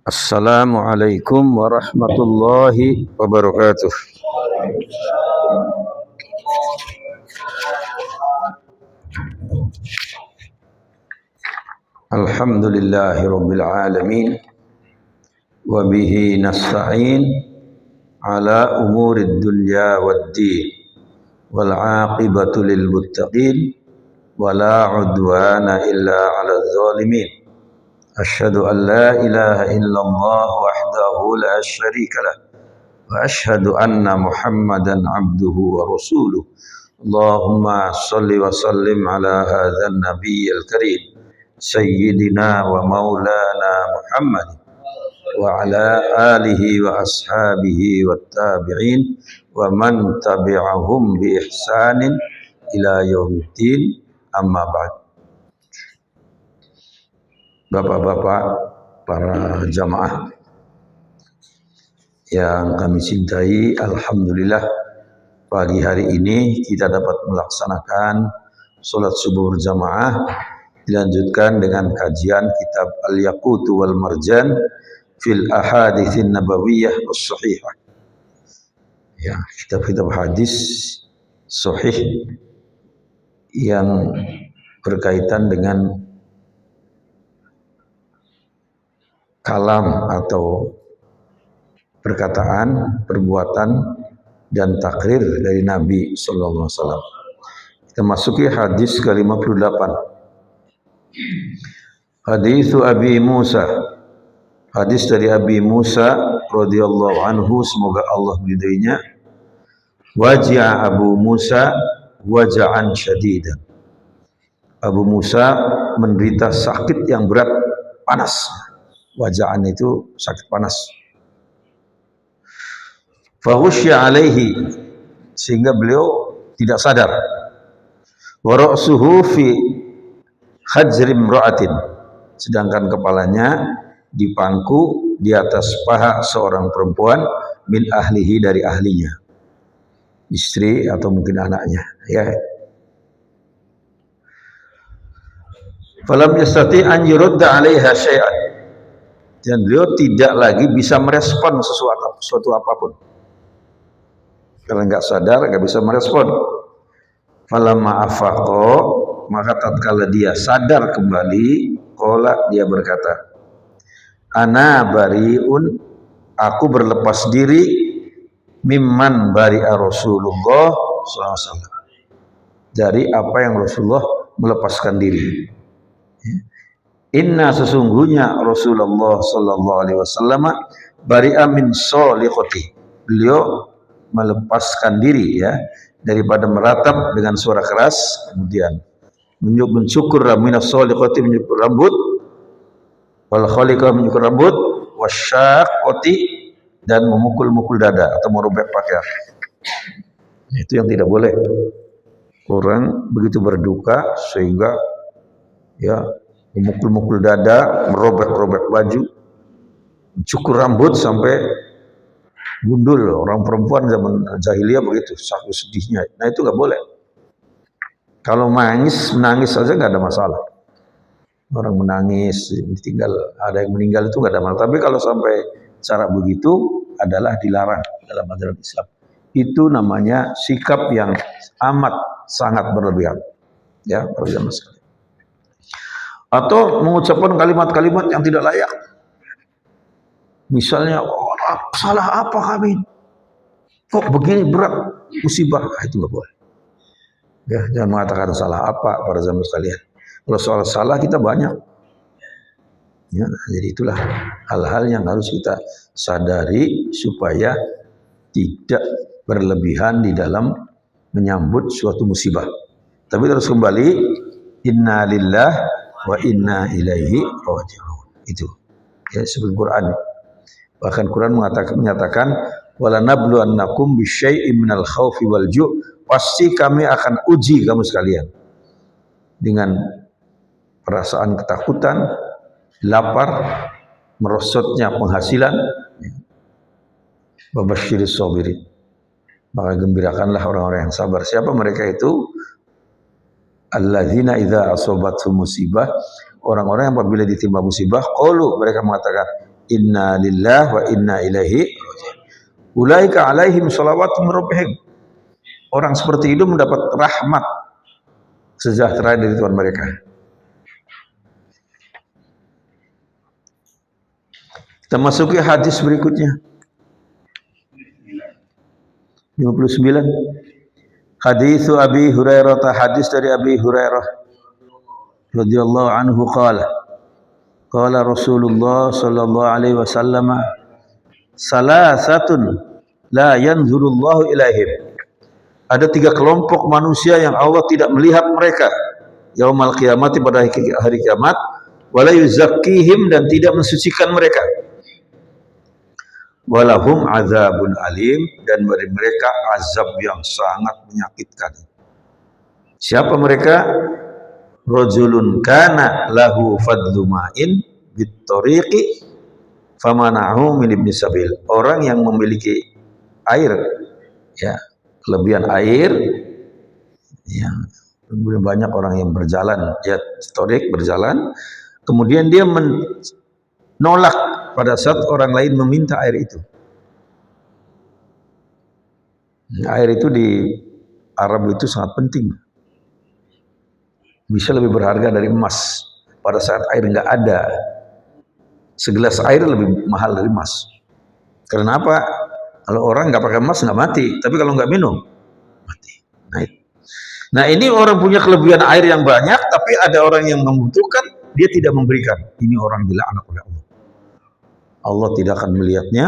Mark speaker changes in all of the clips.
Speaker 1: Assalamualaikum warahmatullahi wabarakatuh. Alhamdulillahi rabbil alamin wa bihi nasta'in ala umurid dunya waddin wal aqibatu lil muttaqin wa la udwana illa 'alal zalimin. Asyhadu an la ilaha illallah wahdahu la syarika lah wa asyhadu anna Muhammadan abduhu wa rasuluh. Allahumma salli wa sallim ala hadzal nabiyyil karim sayyidina wa maulana Muhammad wa ala alihi wa ashabihi wa tabi'in wa man tabi'ahum bi ihsanin ila yaumiddin, amma ba'd. Bapak-bapak, para jamaah yang kami cintai, alhamdulillah pagi hari ini kita dapat melaksanakan sholat subuh berjamaah, dilanjutkan dengan kajian kitab Al-Yaqutu wal Marjan fil Ahaditsin Nabawiyah was-Sahihah. Ya, kitab-kitab hadis sahih yang berkaitan dengan kalam atau perkataan, perbuatan dan takrir dari Nabi sallallahu alaihi wasallam. Kita masuki hadis ke-58. Hadis Abi Musa. Hadis dari Abi Musa radhiyallahu anhu, semoga Allah meridainya. Waji'a Abu Musa waja'an syadidan. Abu Musa menderita sakit yang berat, panas. Waja'an itu sakit panas. Fahusyya alaihi, sehingga beliau tidak sadar. Wa ra'suhu fi hajri imra'atin, sedangkan kepalanya dipangku di atas paha seorang perempuan min ahlihi, dari ahlinya, istri atau mungkin anaknya, ya. Falam yastati an yurudda 'alaiha syai'an, dan beliau tidak lagi bisa merespon sesuatu apapun. Kalau nggak sadar, nggak bisa merespon. Falamma afaqo, maka tatkala dia sadar kembali, qala, dia berkata, ana bariun, aku berlepas diri, mimman bari'a Rasulullah sallallahu alaihi wasallam, dari apa yang Rasulullah melepaskan diri. Inna, sesungguhnya Rasulullah sallallahu alaihi wasallam bari'a min soliqati, beliau melepaskan diri, ya, daripada meratap dengan suara keras, kemudian mencukur minas soliqati, menyukur rambut, wal khaliqa, menyukur rambut, wasyaqati, dan memukul-mukul dada atau merobek pakaian. Itu yang tidak boleh. Orang begitu berduka sehingga, ya, memukul-mukul dada, merobek-robek baju, mencukur rambut sampai gundul. Orang perempuan zaman jahiliyah begitu, saking sedihnya. Nah, itu nggak boleh. Kalau menangis saja nggak ada masalah. Orang menangis, tinggal ada yang meninggal, itu nggak ada masalah. Tapi kalau sampai cara begitu adalah dilarang dalam ajaran Islam. Itu namanya sikap yang amat sangat berlebihan, ya, para jamaah sekalian. Atau mengucapkan kalimat-kalimat yang tidak layak. Misalnya, oh, salah apa kami? Kok begini berat musibah? Itu nggak boleh. Ya, jangan mengatakan salah apa, para jamaah sekalian. Kalau soal salah kita banyak. Ya, jadi itulah hal-hal yang harus kita sadari supaya tidak berlebihan di dalam menyambut suatu musibah. Tapi terus kembali, inna lillah wa inna ilaihi raji'un. Itu, ya, sebut Quran. Bahkan Quran menyatakan wala nabluwannakum bisyai'im minal khaufi wal ju', pasti kami akan uji kamu sekalian dengan perasaan ketakutan, lapar, merosotnya penghasilan. Babasyiris sabirin, maka gembirakanlah orang-orang yang sabar. Siapa mereka itu? Alladzina idza asabatuhum musibah, orang-orang yang apabila ditimpa musibah, qalu, mereka mengatakan, Inna lillahi wa inna ilaihi raji'un. Ulaika alaihim shalawatun min rabbihim. Orang seperti itu mendapat rahmat sejahtera dari Tuhan mereka. Kita masuki hadis berikutnya. 59. Hadis Abi Hurairah, hadis dari Abi Hurairah radhiyallahu anhu qala Rasulullah sallallahu alaihi wasallam salasatun la yanzurullahu ilaihim. Ada 3 kelompok manusia yang Allah tidak melihat mereka yaumal qiyamati, pada hari kiamat, wala yuzakkihim, dan tidak mensucikan mereka, walahum azabun alim, dan bagi mereka azab yang sangat menyakitkan. Siapa mereka? Rajulun kana lahu fadlu ma'in bittariqi famanahu min ibni sabil. Orang yang memiliki air, ya, kelebihan air, ya, banyak orang yang berjalan, ya, tariq, berjalan, kemudian dia menolak pada saat orang lain meminta air itu. Air itu di Arab itu sangat penting, bisa lebih berharga dari emas. Pada saat air nggak ada, segelas air lebih mahal dari emas. Karena apa? Kalau orang nggak pakai emas nggak mati, tapi kalau nggak minum mati. Nah ini orang punya kelebihan air yang banyak, tapi ada orang yang membutuhkan, dia tidak memberikan. Ini orang dilaknat oleh Allah. Allah tidak akan melihatnya,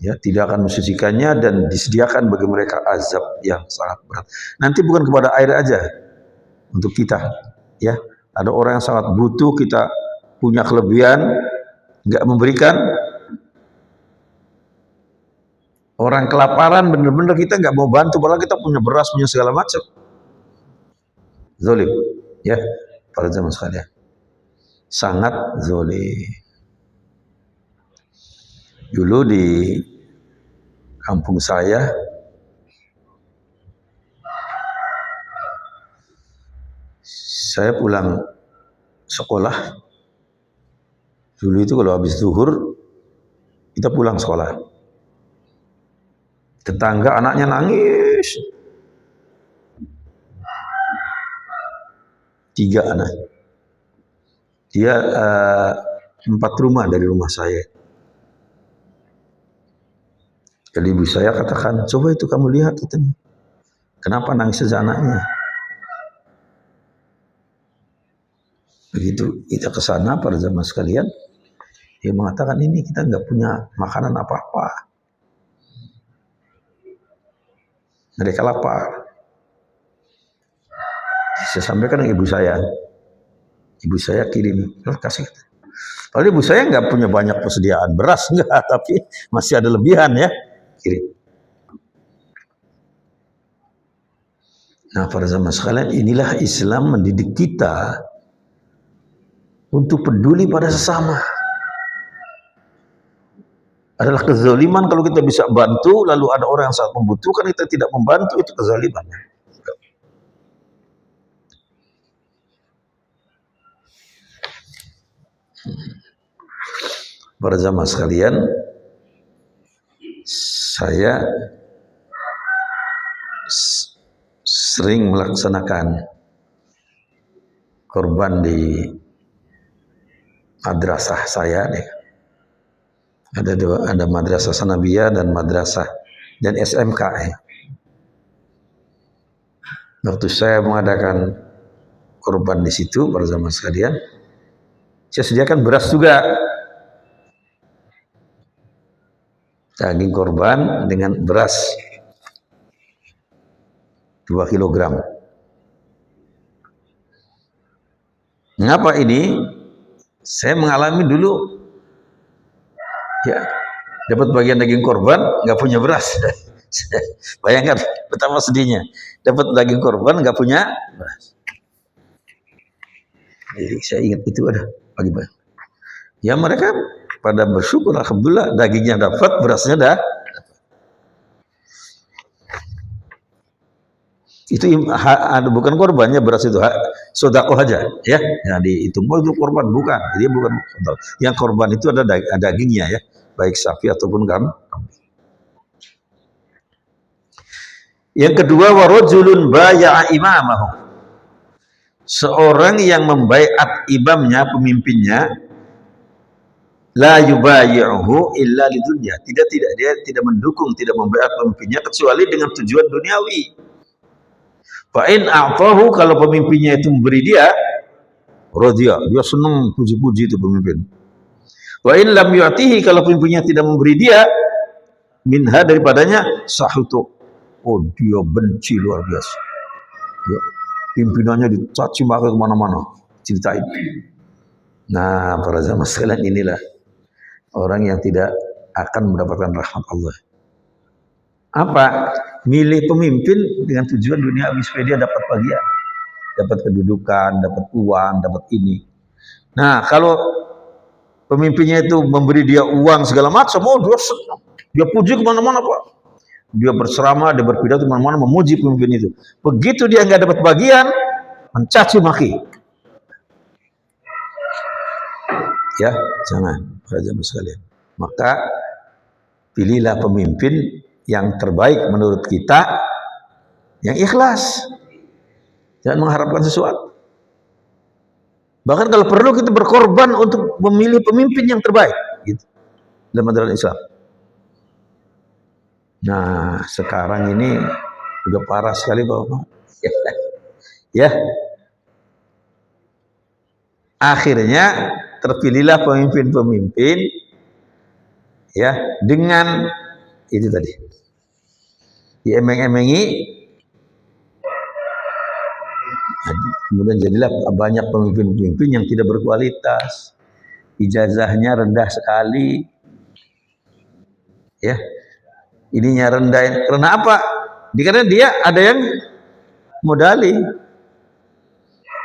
Speaker 1: ya, tidak akan mensucikannya, dan disediakan bagi mereka azab yang sangat berat. Nanti bukan kepada air aja, untuk kita, ya, ada orang yang sangat butuh, kita punya kelebihan, nggak memberikan. Orang kelaparan, bener-bener kita nggak mau bantu, padahal kita punya beras, punya segala macam. Zolim, ya, para jamaah sekalian, sangat zolim. Dulu di kampung saya, pulang sekolah. Dulu itu kalau habis zuhur kita pulang sekolah. Tetangga anaknya nangis. 3 anak. Dia 4 rumah dari rumah saya. Jadi ibu saya katakan, coba itu kamu lihat, katanya, kenapa nangis saja anaknya. Begitu kita ke sana, para jamaah sekalian, dia mengatakan, ini kita nggak punya makanan apa-apa. Mereka lapar. Saya sampaikan ke ibu saya. Ibu saya kirim, kasih. Padahal ibu saya nggak punya banyak persediaan beras, enggak, tapi masih ada lebihan, ya, kirim. Nah, para jamaah sekalian, inilah Islam mendidik kita untuk peduli pada sesama. Adalah kezaliman kalau kita bisa bantu, lalu ada orang yang sangat membutuhkan, kita tidak membantu, itu kezaliman. Para jamaah sekalian, saya sering melaksanakan korban di madrasah saya nih. Ada madrasah sanawiyah dan madrasah dan SMK. Waktu saya mengadakan korban di situ, para jamaah sekalian, saya sediakan beras juga, daging korban dengan beras 2 kilogram. Mengapa ini? Saya mengalami dulu, ya, dapat bagian daging korban, nggak punya beras. Bayangkan betapa sedihnya, dapat daging korban, nggak punya beras. Jadi saya ingat itu ada pagi-pagi. Ya, mereka pada bersyukur, alhamdulillah, dagingnya dapat, berasnya dah. Itu bukan korbannya beras itu, sedekah aja, ya. Nah, dihitung itu korban bukan, dia bukan. Yang korban itu ada dagingnya ya, baik sapi ataupun kambing. Yang kedua, warajulun baya'a imamahu. Seorang yang membaiat imamnya, pemimpinnya, la yubayi'uhu illa lidunya. Tidak dia tidak mendukung, tidak membaiat pemimpinnya kecuali dengan tujuan duniawi. Fa in a'tahu, kalau pemimpinnya itu memberi dia, radhiya, dia senang puji-puji itu pemimpin. Wa in lam yu'tihi, kalau pemimpinnya tidak memberi dia, minha, daripadanya, sahutu. Oh, dia benci luar biasa. Ya, pimpinannya dicaci maki kemana-mana, ceritain. Nah, para jamaah sekalian, inilah orang yang tidak akan mendapatkan rahmat Allah. Apa? Milih pemimpin dengan tujuan duniawi supaya dia dapat bagian, dapat kedudukan, dapat uang, dapat ini. Nah, kalau pemimpinnya itu memberi dia uang segala macam, oh dia senang, dia puji kemana-mana Pak. Dia berceramah, dia berpidato kemana-mana memuji pemimpin itu. Begitu dia nggak dapat bagian, mencaci maki. Ya, jangan, para jamaah sekalian. Maka pilihlah pemimpin yang terbaik menurut kita, yang ikhlas. Jangan mengharapkan sesuatu. Bahkan kalau perlu kita berkorban untuk memilih pemimpin yang terbaik, gitu, dalam ajaran Islam. Nah, sekarang ini udah parah sekali Bapak. Ya. Akhirnya terpilihlah pemimpin-pemimpin ya dengan itu tadi. Diemeng-emengi. Kemudian jadilah banyak pemimpin-pemimpin yang tidak berkualitas. Ijazahnya rendah sekali. Ya. Ininya rendah. Karena apa? Karena dia ada yang modali.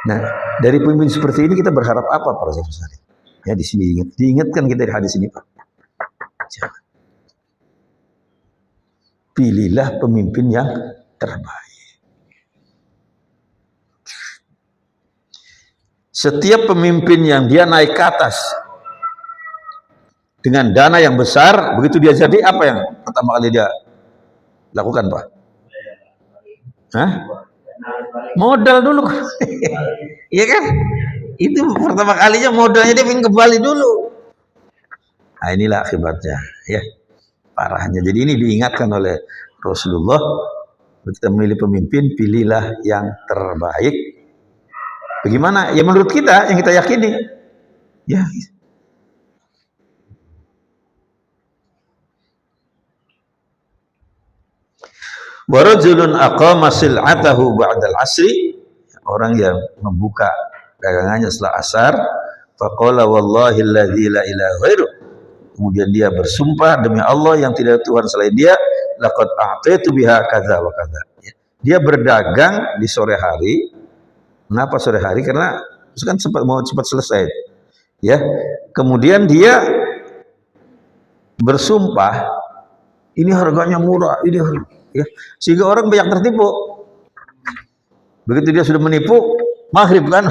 Speaker 1: Nah, dari pemimpin seperti ini kita berharap apa para saudara? Ya, di sini diingatkan kita di hadis ini, Pak. Jangan. Pilihlah pemimpin yang terbaik. Setiap pemimpin yang dia naik ke atas dengan dana yang besar, begitu dia jadi, apa yang pertama kali dia lakukan, Pak? Hah? Modal dulu. Iya kan? Itu pertama kalinya modalnya dia ingin kembali dulu. Nah, inilah akibatnya, ya. Parahnya. Jadi ini diingatkan oleh Rasulullah, kita memilih pemimpin, pilihlah yang terbaik. Bagaimana? Ya menurut kita, yang kita yakini. Ya. Wa rajulun aqama sil'atahu ba'dal asri, orang yang membuka dagangannya setelah asar, faqala wallahi alladzi la ilaha ghairu, kemudian dia bersumpah demi Allah yang tidak ada Tuhan selain dia, laqad a'taitu biha kadza wa kadza. Dia berdagang di sore hari. Kenapa sore hari? Karena kan mau cepat selesai. Ya. Kemudian dia bersumpah, ini harganya murah, ini harga, ya, sehingga orang banyak tertipu. Begitu dia sudah menipu, maghrib kan,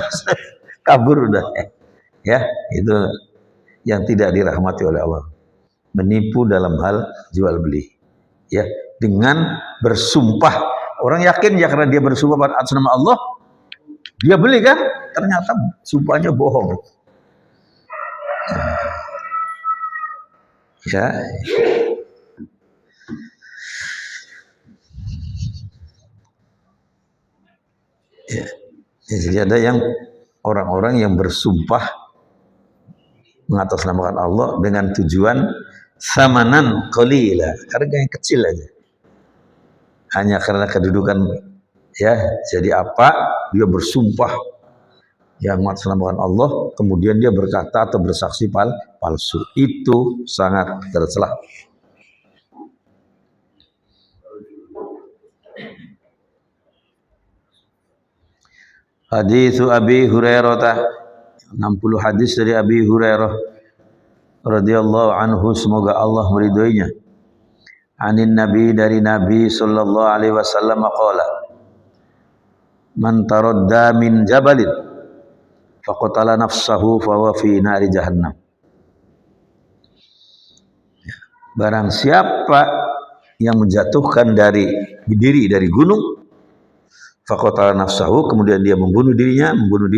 Speaker 1: kabur udah. Ya, itu yang tidak dirahmati oleh Allah. Menipu dalam hal jual beli. Ya, dengan bersumpah. Orang yakin ya karena dia bersumpah atas nama Allah, dia beli kan? Ternyata sumpahnya bohong. Ya. Ya. Jadi ada yang orang-orang yang bersumpah mengatasnamakan Allah dengan tujuan samanan qalila, harga yang kecil aja. Hanya karena kedudukan, ya, jadi apa? Dia bersumpah yang mengatasnamakan Allah, kemudian dia berkata atau bersaksi palsu. Itu sangat tercela. Hadis Abi Hurairah, 60 hadis dari Abi Hurairah radhiyallahu anhu, semoga Allah meridhoinya. Anin Nabi, dari Nabi sallallahu alaihi wasallam qala, man taradda min jabalin faqatala nafsahu fa huwa fi nari jahannam. Barang siapa yang menjatuhkan diri dari gunung, faqatala nafsahu, kemudian dia membunuh diri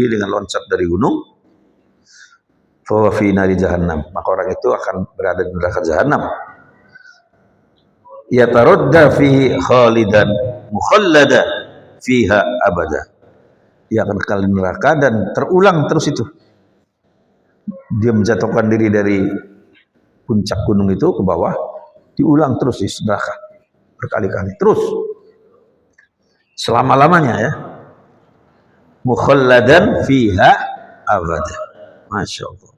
Speaker 1: dengan loncat dari gunung, fa huwa fi nari jahannam, maka orang itu akan berada di neraka jahanam. Yataradda fihi khalidan mukhallada fiha abada. Dia akan kekal di neraka dan terulang terus itu. Dia menjatuhkan diri dari puncak gunung itu ke bawah, diulang terus di neraka berkali-kali terus selama-lamanya ya. Mukhalladan fiha abada. Masya Allah.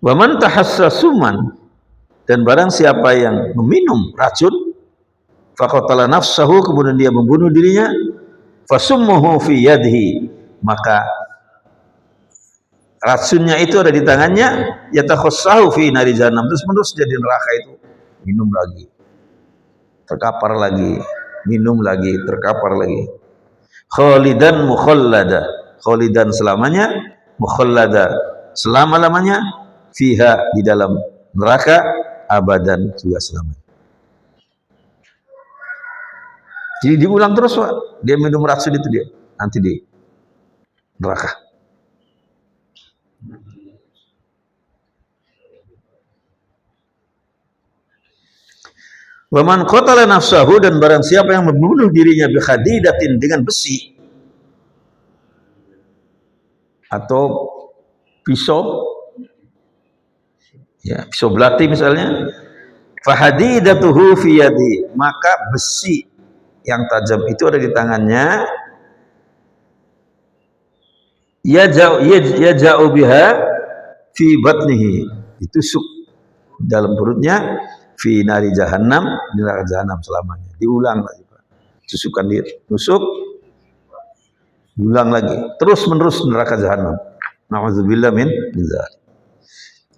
Speaker 1: Wa man tahassa suman, dan barang siapa yang meminum racun, faqatala nafsahu, kemudian dia membunuh dirinya, fasummuhu fi yadihi, maka racunnya itu ada di tangannya, yatakhassahu fi nari jahannam, terus menerus jadi neraka itu, minum lagi, terkapar lagi, minum lagi, terkapar lagi. Khalidan mukhallada, khalidan selamanya, mukhallada selama-lamanya, fiha di dalam neraka, abadan juga selamanya. Jadi diulang terus Pak, dia minum racun itu dia nanti di neraka. Wa man qatala nafsahu, dan barang siapa yang membunuh dirinya bi khadidatin, dengan besi atau pisau, ya, pisau belati misalnya, fahadidatuhu fi yadi, maka besi yang tajam itu ada di tangannya, yaja'u biha fi batnihi, ditusuk dalam perutnya, fi nari jahannam, di neraka jahannam selamanya. Diulang lagi Pak, tusukan dia, tusuk, diulang lagi, terus menerus neraka jahannam. Na'udzubillah min dzalik.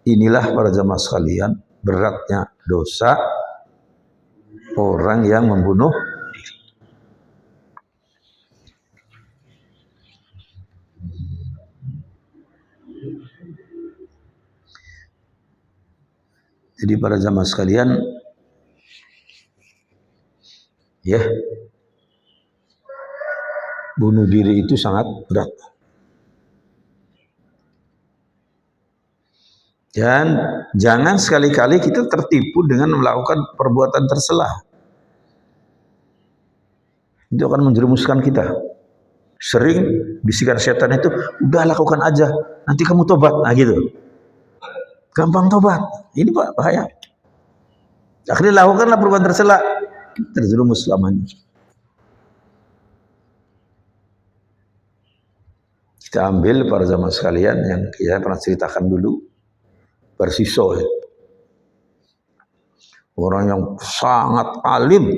Speaker 1: Inilah para jamaah sekalian beratnya dosa orang yang membunuh diri. Jadi para jamaah sekalian, ya, bunuh diri itu sangat berat. Dan jangan sekali-kali kita tertipu dengan melakukan perbuatan tercela. Itu akan menjerumuskan kita. Sering bisikan setan itu, udah lakukan aja, nanti kamu tobat. Nah gitu. Gampang tobat. Ini Pak, bahaya. Akhirnya lakukanlah perbuatan tercela, terjerumus selamanya. Kita ambil para jamaah sekalian yang kita pernah ceritakan dulu, Persiso, ya. Orang yang sangat alim,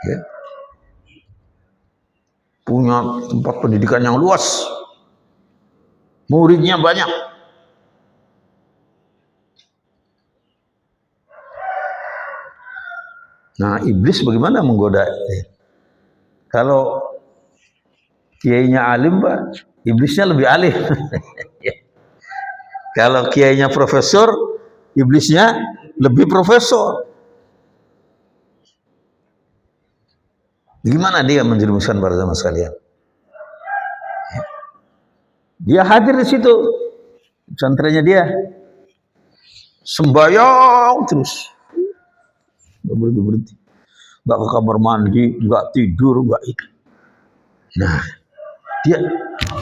Speaker 1: ya, punya tempat pendidikan yang luas, muridnya banyak. Nah, iblis bagaimana menggoda? Kalau kiainya alim Pak, iblisnya lebih alim. Kalau kiainya profesor, iblisnya lebih profesor. Gimana dia menjerumuskan para jamaah sekalian? Dia hadir di situ, pesantrennya dia, sembahyang terus, nggak berhenti, nggak ke kamar mandi, nggak tidur, nggak itu. Nah, dia,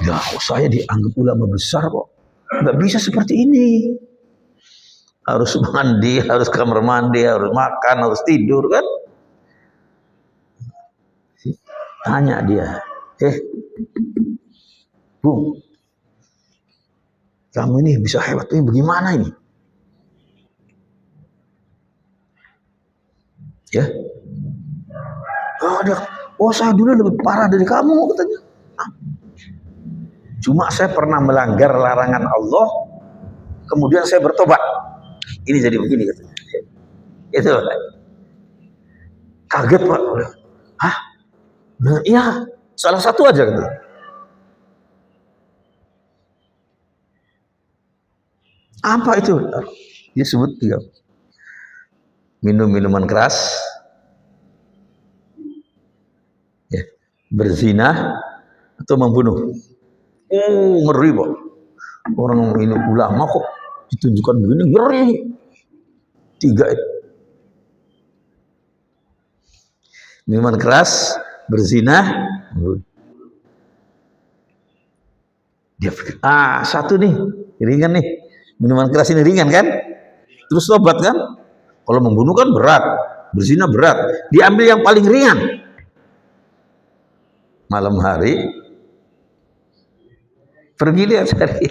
Speaker 1: ya saya dianggap ulama besar kok, nggak bisa seperti ini. Harus mandi, harus kamar mandi, harus makan, harus tidur kan? Tanya dia, Bung, kamu ini bisa hebat ini bagaimana ini? Ya, saya dulu lebih parah dari kamu katanya. Cuma saya pernah melanggar larangan Allah, kemudian saya bertobat. Ini jadi begini katanya. Itu. Kaget Pak. Hah? Nah, iya, salah satu aja gitu. Apa itu? Dia sebut tiga. Minum minuman keras, ya, berzina, atau membunuh. Oh, ngeri Pak. Orang ini ulama kok ditunjukkan begini, ngeri. Tiga itu. Minuman keras, berzina, dia pikir, satu nih, ringan nih. Minuman keras ini ringan kan? Terus tobat kan? Kalau membunuh kan berat, berzina berat. Diambil yang paling ringan. Malam hari, pergi dia cari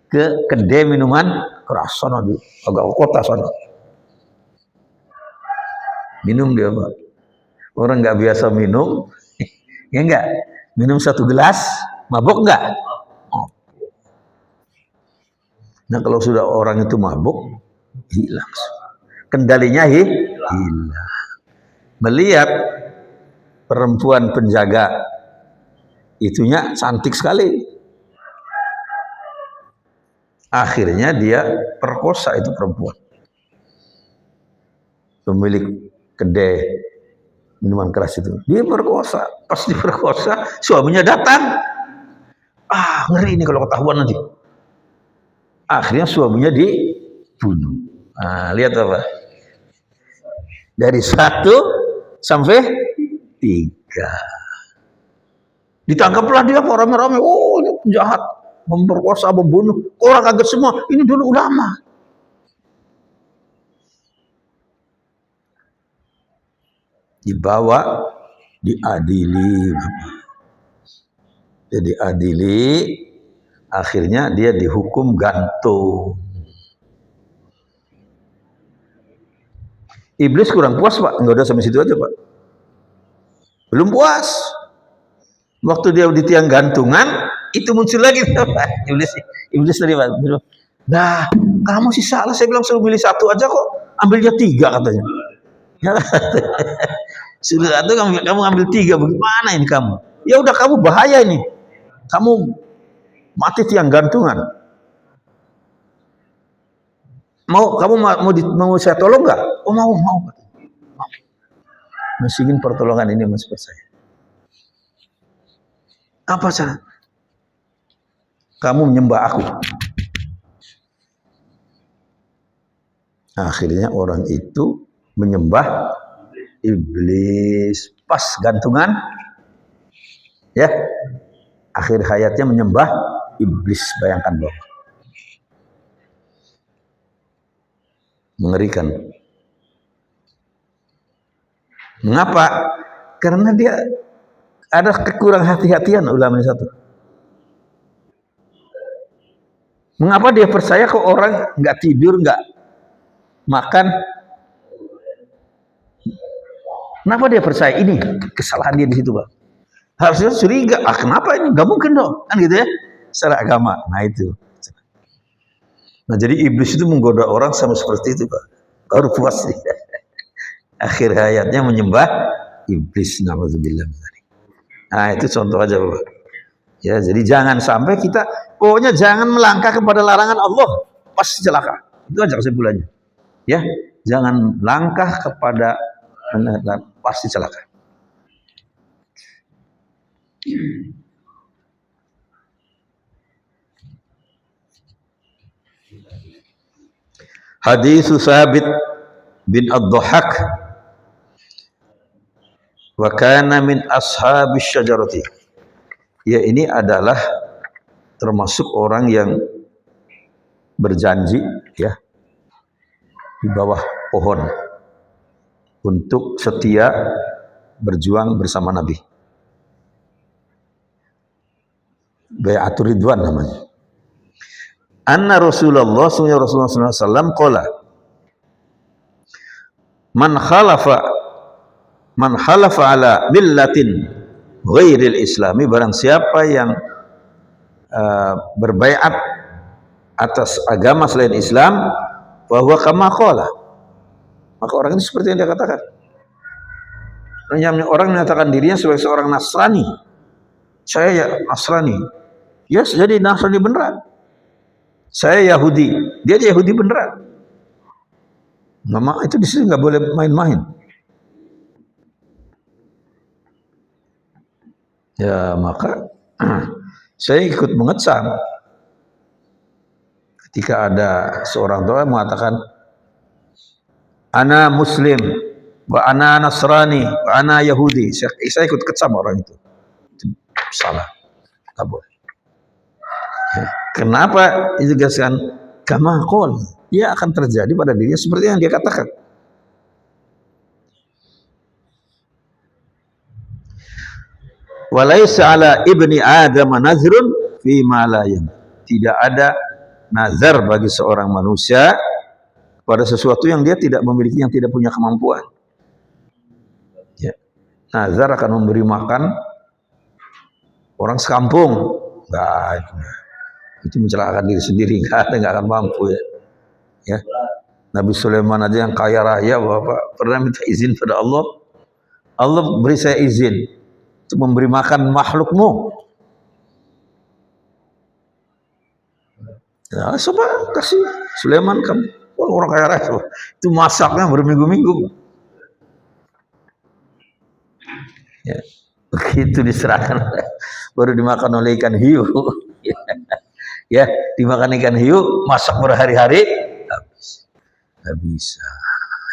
Speaker 1: ke kedai minuman keras sana di agak kota sana. Minum dia Pak. Orang nggak biasa minum, ya enggak? Minum satu gelas, mabuk enggak? Oh. Nah kalau sudah orang itu mabuk, hilang. Kendalinya hilang. Melihat perempuan penjaga itunya cantik sekali. Akhirnya dia perkosa itu perempuan. Pemilik kedai minuman keras itu. Dia perkosa. Pas diperkosa, suaminya datang. Ngeri ini kalau ketahuan nanti. Akhirnya suaminya dibunuh. Lihat apa? Dari 1 sampai 3. Ditangkaplah dia rame-rame. Oh, ini penjahat, memperkosa, membunuh. Orang kaget semua. Ini dulu ulama. Dibawa, diadili. Jadi adili, akhirnya dia dihukum gantung. Iblis kurang puas Pak, nggak udah sampai situ aja Pak. Belum puas. Waktu dia di tiang gantungan, itu muncul lagi Pak. Iblis tadi Pak. Nah, kamu sih salah. Saya bilang suruh milih 1 aja kok, ambilnya 3 katanya. Sudah itu kamu ambil 3, bagaimana ini kamu? Ya udah kamu bahaya ini. Kamu mati tiang gantungan. Kamu mau saya tolong nggak? Oh mau. Masih ingin pertolongan ini Mas saya. Apa cara? Kamu menyembah aku. Akhirnya orang itu menyembah iblis. Pas gantungan, ya. Akhir hayatnya menyembah iblis, bayangkan Bapak. Mengerikan. Mengapa? Karena dia ada kekurang hati-hatian ulama ini satu. Mengapa dia percaya kok orang nggak tidur, nggak makan? Kenapa dia percaya? Ini kesalahan dia di situ, Pak. Harusnya curiga, kenapa ini? Gak mungkin dong, kan gitu ya, secara agama. Nah itu. Nah jadi iblis itu menggoda orang sama seperti itu Pak. Baru puas nih. Akhir hayatnya menyembah iblis. Na'udzubillah. Nah itu contoh aja Pak. Ya jadi jangan sampai kita, pokoknya jangan melangkah kepada larangan Allah, pasti celaka. Itu aja kesimpulannya. Ya, jangan langkah kepada pasti celaka. Hadis Sabit bin Ad-Dhahhak wa kana min ashabis syajarati. Ya ini adalah termasuk orang yang berjanji ya di bawah pohon untuk setia berjuang bersama Nabi. Bai'atur Ridwan namanya. Anna Rasulullah SAW qala man khalafa ala millatin ghairil islami, barang siapa yang berbaiat atas agama selain Islam, bahwa kama qala, maka orang itu seperti yang dia katakan. Orang menyatakan dirinya sebagai seorang Nasrani. Saya ya Nasrani. Yes, jadi Nasrani beneran. Saya Yahudi. Dia Yahudi beneran. Nama itu di sini nggak boleh main-main. Ya maka saya ikut mengecam ketika ada seorang tua mengatakan ana Muslim, wa ana Nasrani, wa ana Yahudi. Saya ikut kecam orang itu salah, tak boleh. Ya. Kenapa dijelaskan kama qol? Dia akan terjadi pada dirinya seperti yang dia katakan. Walaysa ala ibni Adam nazrun fi ma la yam. Tidak ada nazar bagi seorang manusia pada sesuatu yang dia tidak memiliki, yang tidak punya kemampuan. Ya. Nazar akan memberi makan orang sekampung. Nah, itu mencelakakan diri sendiri, nggak akan mampu ya. Ya. Nabi Sulaiman aja yang kaya raya, Bapak pernah minta izin pada Allah. Allah beri saya izin untuk memberi makan makhlukmu. Ya, coba kasih Sulaiman kamu. Orang kaya raya itu masaknya berminggu-minggu. Ya, begitu diserahkan, baru dimakan oleh ikan hiu. Ya, dimakan ikan hiu, masak berhari-hari, nggak bisa.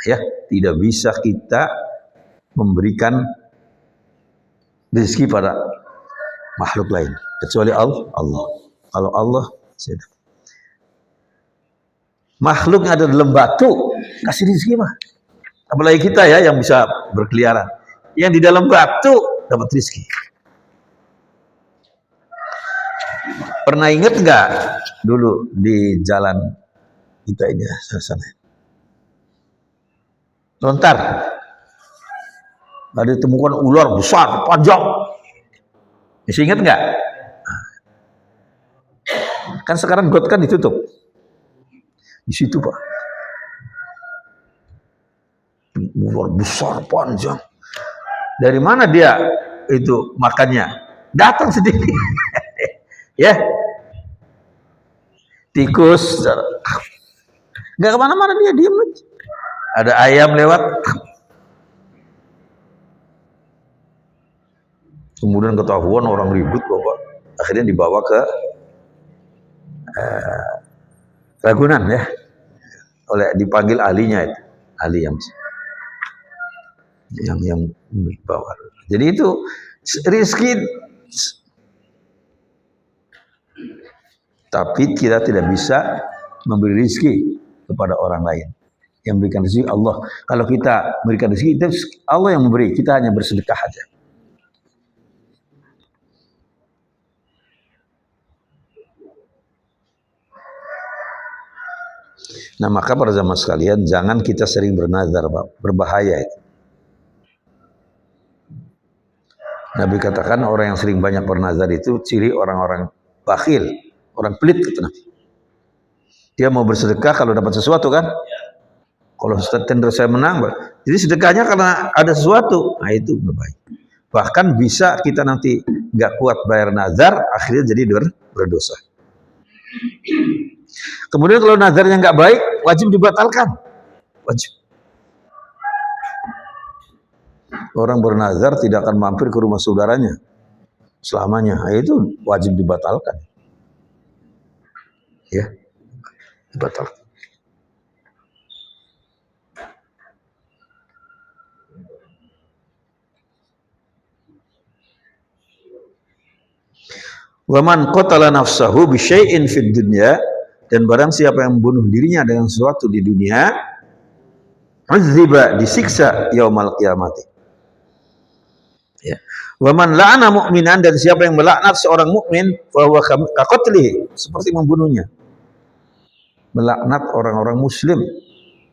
Speaker 1: Ya, tidak bisa kita memberikan rezeki pada makhluk lain kecuali Allah. Kalau Allah, sudah. Makhluknya ada dalam batu, kasih rezeki mah. Apalagi kita ya yang bisa berkeliaran. Yang di dalam batu dapat rezeki. Pernah ingat nggak dulu di jalan kita ini sana? Lontar. Ada ditemukan ular besar, panjang. Masih ingat nggak? Kan sekarang got kan ditutup. Di situ Pak. Ular besar, panjang. Dari mana dia itu makannya? Datang sendiri. Ya. Tikus. Nggak kemana-mana, dia diam aja. Ada ayam lewat. Kemudian ketahuan orang ribut, Bapak. Akhirnya dibawa ke Ragunan ya. Dipanggil ahlinya itu. Ahli yang dibawa. Jadi itu rezeki, tapi kita tidak bisa memberi rezeki kepada orang lain. Yang memberikan rezeki Allah. Kalau kita memberikan rezeki, itu Allah yang memberi. Kita hanya bersedekah aja. Nah maka pada zaman sekalian, jangan kita sering bernazar, Pak. Berbahaya itu. Nabi katakan orang yang sering banyak bernazar itu ciri orang-orang bakhil, orang pelit gitu. Dia mau bersedekah kalau dapat sesuatu kan? Kalau tender saya menang, jadi sedekahnya karena ada sesuatu. Nah itu nggak baik. Bahkan bisa kita nanti nggak kuat bayar nazar, akhirnya jadi berdosa. Kemudian kalau nazarnya nggak baik, wajib dibatalkan. Wajib. Orang bernazar tidak akan mampir ke rumah saudaranya selamanya. Nah, itu wajib dibatalkan. Ya, dibatalkan. Waman qatala nafsahu bi syai'in fid dunya, dan barang siapa yang membunuh dirinya dengan sesuatu di dunia, azziba, disiksa yaumal qiyamati. Ya. Waman la'ana mu'minan, dan siapa yang melaknat seorang mukmin, fa huwa kaqatlihi, seperti membunuhnya. Melaknat orang-orang muslim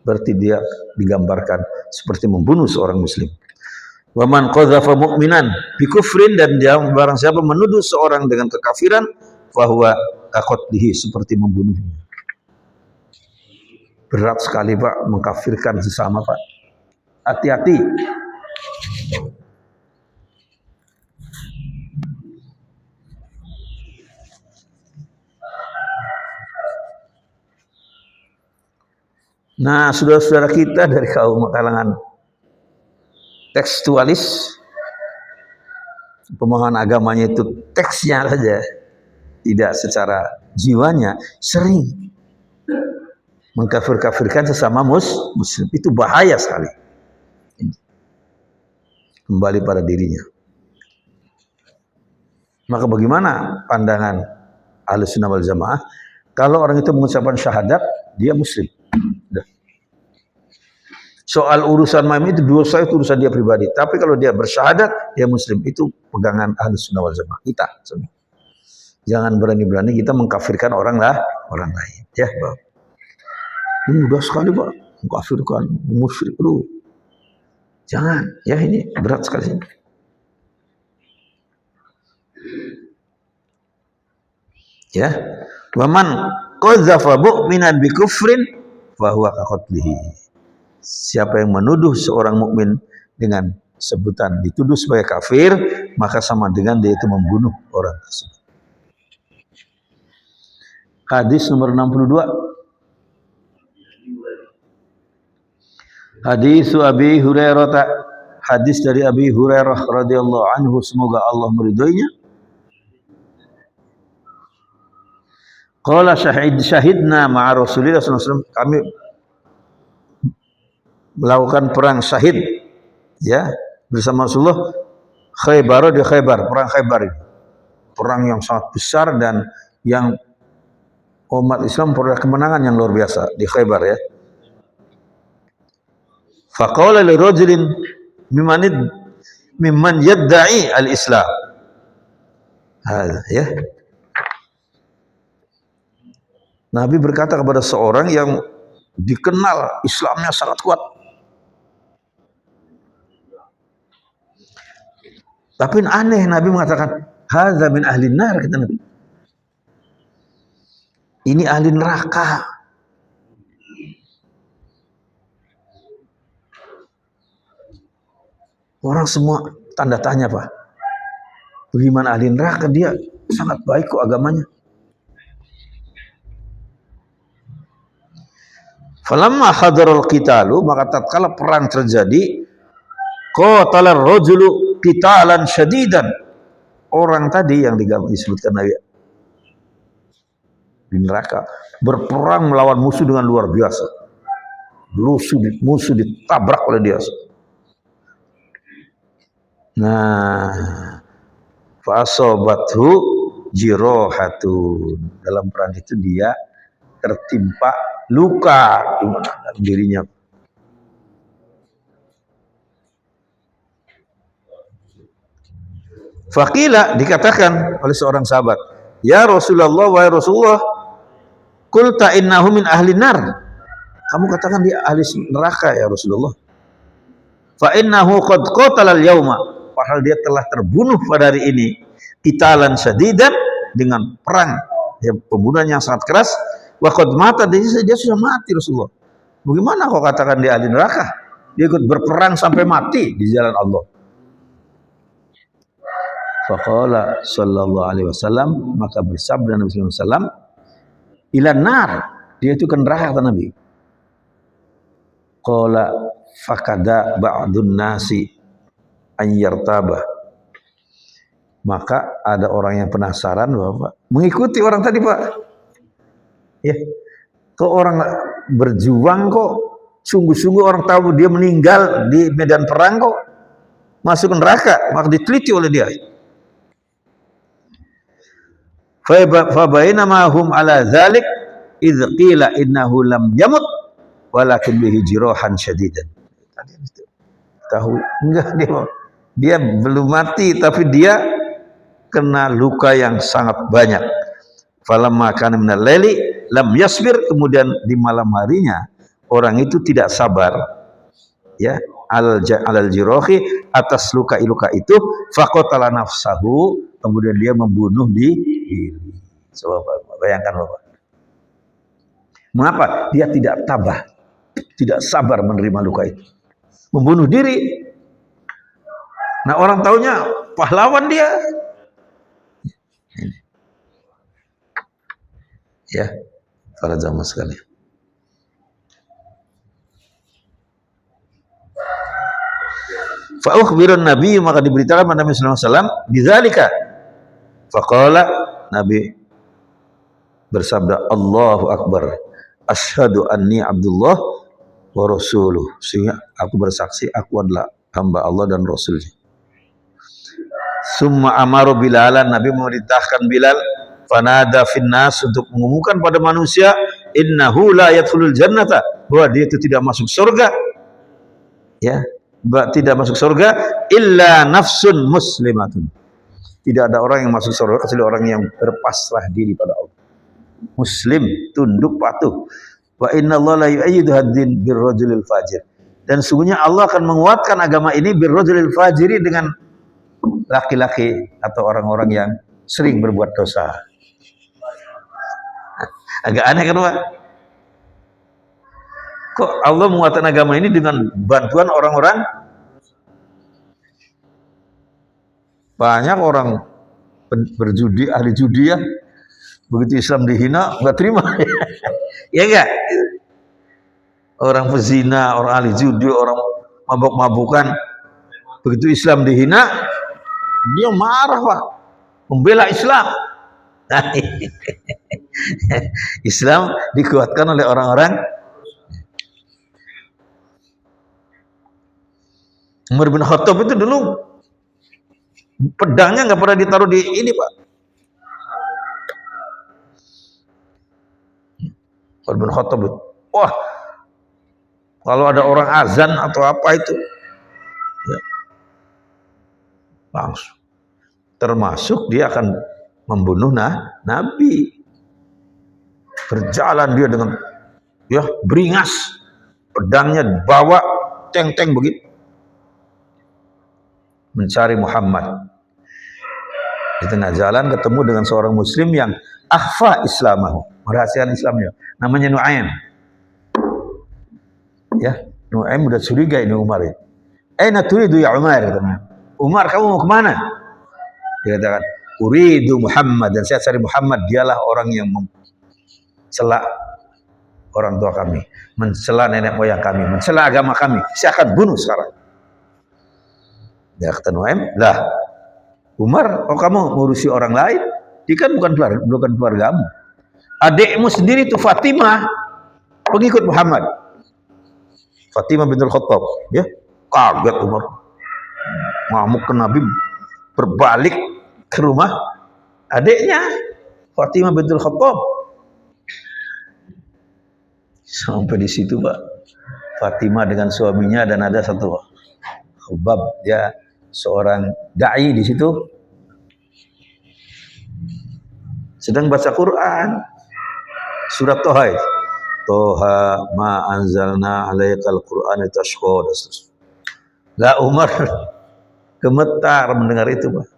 Speaker 1: berarti dia digambarkan seperti membunuh seorang muslim. Waman qadzafa mu'minan bi kufrin, dan dia barang siapa menuduh seorang dengan kekafiran, fahuwa kaqatlihi, seperti membunuhnya. Berat sekali Pak mengkafirkan sesama Pak. Hati-hati. Nah, saudara-saudara kita dari kaum kalangan tekstualis, pemahaman agamanya itu teksnya saja, tidak secara jiwanya, sering mengkafir-kafirkan sesama muslim. Itu bahaya sekali. Kembali pada dirinya. Maka bagaimana pandangan Ahlussunnah wal Jamaah? Kalau orang itu mengucapkan syahadat, dia muslim. Soal urusan main itu dosa, itu urusan dia pribadi. Tapi kalau dia bersyahadat, dia muslim. Itu pegangan Ahlussunnah wal Jamaah kita. Jangan berani-berani kita mengkafirkan orang lain. Ya, Pak. Ini mudah sekali, Pak. Mengkafirkan, musyrik dulu. Jangan. Ya, ini berat sekali. Ya. Waman qadzafa mu'minan bi kufrin fa huwa ka qatlihi. Siapa yang menuduh seorang mukmin dengan sebutan dituduh sebagai kafir, maka sama dengan dia itu membunuh orang tersebut. Hadis nomor 62. Hadis Abi Hurairah, hadis dari Abi Hurairah radhiyallahu anhu, semoga Allah meridhoinya. Qala syahidna ma'a Rasulillah sallallahu alaihi wasallam, kami melakukan perang syahid ya bersama Rasulullah Khaybar, di Khaybar, perang Khaybar ini. Perang yang sangat besar dan yang umat Islam peroleh kemenangan yang luar biasa di Khaybar ya. Faqala li rajulin mimman yadda'i al-Islam. Ya. Nabi berkata kepada seorang yang dikenal Islamnya sangat kuat. Tapi aneh, Nabi mengatakan, hadza min ahli nar, kata Nabi. Ini ahli neraka. Orang semua tanda tanya, Pak. Bagaimana ahli neraka? Dia sangat baik kok agamanya. Falamma hadarul qitalu, maka tatkala perang terjadi, qatalar rajulu qitalan syadidan. Orang tadi yang disebutkan Nabi di neraka berperang melawan musuh dengan luar biasa. Musuh ditabrak oleh dia. Nah, fa asabathu jirohatun. Dalam perang itu dia tertimpa luka di dalam dirinya. Faqila, dikatakan oleh seorang sahabat, ya Rasulullah, wahai Rasulullah, qulta innahu min ahli nar. Kamu katakan dia ahli neraka ya Rasulullah. Fa innahu qad qatala al-yauma. Padahal dia telah terbunuh pada hari ini. Qitalan syadidan, dengan perang, ya, pembunuhan yang sangat keras. Wa qad mata, dia sudah mati Rasulullah. Bagaimana kau katakan dia ahli neraka? Dia ikut berperang sampai mati di jalan Allah. Faqala sallallahu alaihi wasallam, maka bersabda Nabi sallallahu alaihi wasallam, ilan nar, dia itu ke neraka, kata Nabi. Qala fakada ba'dun nasi an yartabah. Maka ada orang yang penasaran, Bapak, mengikuti orang tadi, Pak. Ya, kok orang berjuang kok sungguh-sungguh, orang tahu dia meninggal di medan perang kok masuk neraka, maka diteliti oleh dia. Fa bainama hum ala dzalik idz qila innahu lam yamut walakin bihi jirahan syadidan. Tahu enggak, dia belum mati tapi dia kena luka yang sangat banyak. Falamma kana minal laili lam yasbir, kemudian di malam harinya orang itu tidak sabar ya alal jirahi, atas luka itu, faqatala nafsahu, kemudian dia membunuh diri. Coba bayangkan Bapak. Mengapa? Dia tidak tabah, tidak sabar menerima luka itu, membunuh diri. Nah, orang taunya pahlawan dia. Ya, para jamaah sekalian. Fa ukhbirun Nabi, maka diberitakan pada Nabi sallallahu alaihi wasallam bidzalika. Faqala, Nabi bersabda, Allahu Akbar, asyhadu anni Abdullah wa rasuluh, sehingga aku bersaksi aku adalah hamba Allah dan Rasulnya. Summa amaru Bilalan, Nabi memerintahkan Bilal, fanada finnas, untuk mengumumkan pada manusia, innahu la yadkhulul jannata, bahwa dia itu tidak masuk surga, ya, tidak masuk surga, illa nafsun muslimatun, tidak ada orang yang masuk surga kecuali orang yang berpasrah diri pada Allah, muslim, tunduk patuh. Wa inna Allah la yu'ayyidu haddin birrajulil fajir, dan sungguhnya Allah akan menguatkan agama ini birrajulil fajiri, dengan laki-laki atau orang-orang yang sering berbuat dosa. Agak aneh kan Pak? Kok Allah menguatkan agama ini dengan bantuan orang-orang? Banyak orang berjudi, ahli judi ya, begitu Islam dihina nggak terima. Ya enggak? Orang pezina, orang ahli judi, orang mabuk-mabukan, begitu Islam dihina, dia marah Pak, membela Islam. Islam dikuatkan oleh orang-orang. Umar bin Khattab itu dulu pedangnya nggak pernah ditaruh di ini Pak. Umar bin Khattab itu, wah, kalau ada orang azan atau apa itu, ya, langsung, termasuk dia akan membunuh Nabi. Berjalan dia dengan, ya, beringas, pedangnya bawa teng-teng begitu, mencari Muhammad. Di tengah jalan ketemu dengan seorang muslim yang akhfa islamahu, merahasiakan Islamnya, namanya Nu'aim. Ya, Nu'aim udah curiga ini Umar ini. Aina turidu ya Umar, katanya. Umar, kamu mau kemana? Dia katakan, uridu Muhammad, dan saya cari Muhammad, dialah orang yang mencela orang tua kami, mencela nenek moyang kami, mencela agama kami, saya akan bunuh sekarang. Dia kata Nu'aim, lah Umar, oh kamu ngurusi orang lain, dia kan bukan keluargamu. Adikmu sendiri itu Fatimah, pengikut Muhammad, Fatimah bintul Khattab, ya, kaget Umar, ngamuk ke Nabi, berbalik ke rumah adiknya Fatimah bintul Khattab. Sampai di situ Pak, Fatimah dengan suaminya, dan ada satu Khubab, dia seorang dai di situ, sedang baca Quran, surat Toha, Toha ma anzalna alaikal Quran tashqa. Lah Umar gemetar mendengar itu Pak,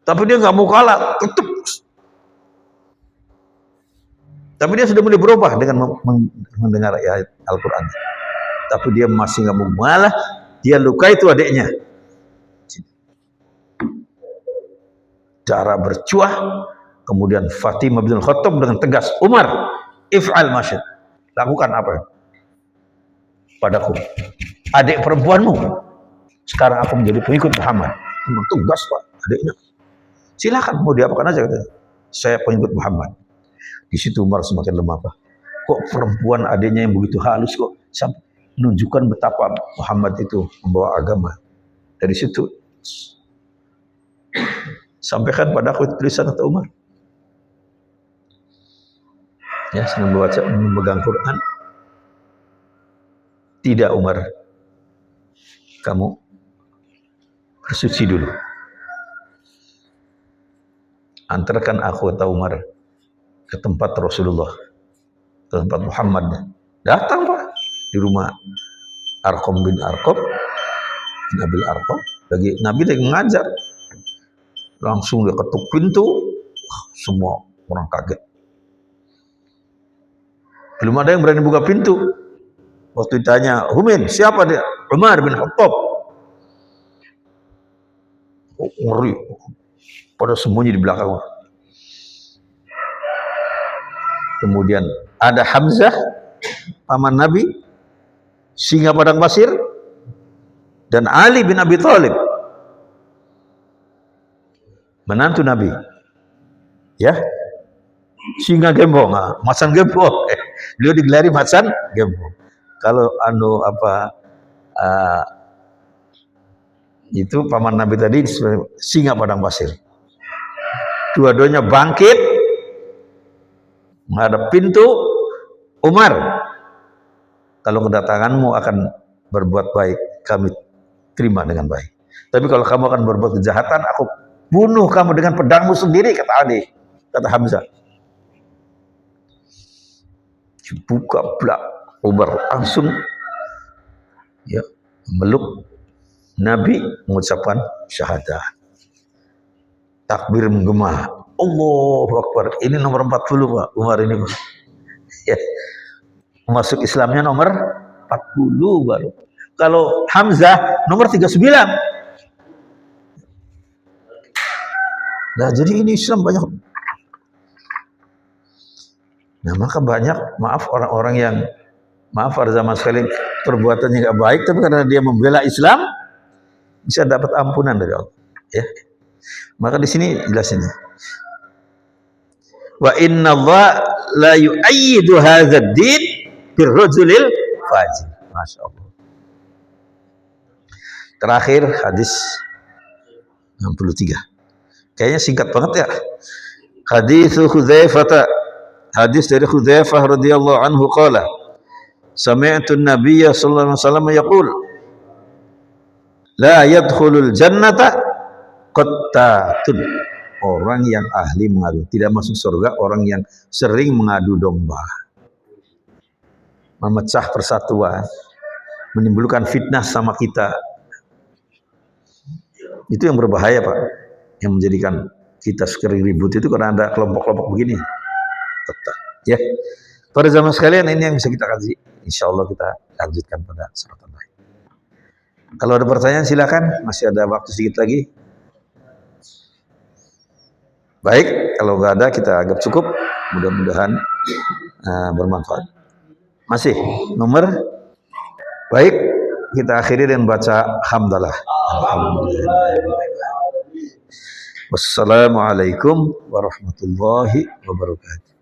Speaker 1: tapi dia nggak mau kalah, tetap. Tapi dia sudah mulai berubah dengan mendengar ayat Al-Quran. Tapi dia masih nggak mau, malah dia luka itu adiknya. Cara bercuah, kemudian Fatimah bin Khattab dengan tegas, Umar, if'al masyid, lakukan apa padaku, adik perempuanmu sekarang aku menjadi pengikut Muhammad. Memang tegas Pak adiknya, silakan mau diapakan aja, katanya, saya pengikut Muhammad. Di situ Umar semakin lemah Pak. Kok perempuan adiknya yang begitu halus kok sampai menunjukkan betapa Muhammad itu membawa agama. Dari situ sampaikan pada aku tulisan kata Umar. Ya, sedang membaca, memegang Quran. Tidak Umar, kamu bersuci dulu. Antarkan aku atau Umar ke tempat Rasulullah, ke tempat Muhammad. Datang Pak di rumah Arqam bin Arqam, Nabil Arqam, Nabi lagi mengajar, langsung dia ketuk pintu. Wah, semua orang kaget, belum ada yang berani buka pintu. Waktu ditanya, Humin, siapa dia? Umar bin Khattab. Oh, ngeri, pada sembunyi di belakang. Kemudian ada Hamzah, paman Nabi, singa padang pasir, dan Ali bin Abi Thalib, menantu Nabi, ya, singa gembong, macan gembong. Beliau digelari macan gembong. Kalau itu paman Nabi tadi singa padang pasir. Dua-duanya bangkit menghadap pintu. Umar, kalau kedatanganmu akan berbuat baik, kami terima dengan baik. Tapi kalau kamu akan berbuat kejahatan, aku bunuh kamu dengan pedangmu sendiri, kata Ali, kata Hamzah. Dibuka belak, Umar langsung ya meluk Nabi, mengucapkan syahadat. Takbir menggema, Allahu Akbar. Ini nomor 40 Pak, Umar ini Pak. Ya. Masuk Islamnya nomor 40 baru. Kalau Hamzah nomor 39. Nah, jadi ini Islam banyak. Nah, maka banyak, maaf orang-orang yang, maaf pada zaman sekali perbuatannya nggak baik, tapi karena dia membela Islam bisa dapat ampunan dari Allah. Ya. Maka di sini jelasin. Wa inna Allah la yu'ayyidu hadzal din birrajulil fajir. Masya Allah. Terakhir hadis 63. Kayaknya singkat banget ya. Hadis Hudzaifah, hadis dari Hudzaifah radhiyallahu anhu qala, sami'tu an-nabiyya sallallahu alaihi wasallam yaqul, la yadkhulul jannata qattatun. Orang yang ahli mengadu, tidak masuk surga orang yang sering mengadu domba, memecah persatuan, menimbulkan fitnah sama kita. Itu yang berbahaya Pak, yang menjadikan kita sering ribut itu karena ada kelompok-kelompok begini. Tetap, ya. Pada zaman sekalian ini yang bisa kita kaji. Insya Allah kita lanjutkan pada kesempatan lain. Kalau ada pertanyaan silakan, masih ada waktu sedikit lagi. Baik, kalau nggak ada kita anggap cukup. Mudah-mudahan bermanfaat. Masih nomor. Baik, kita akhiri dengan baca hamdalah. Alhamdulillah. Wassalamualaikum warahmatullahi wabarakatuh.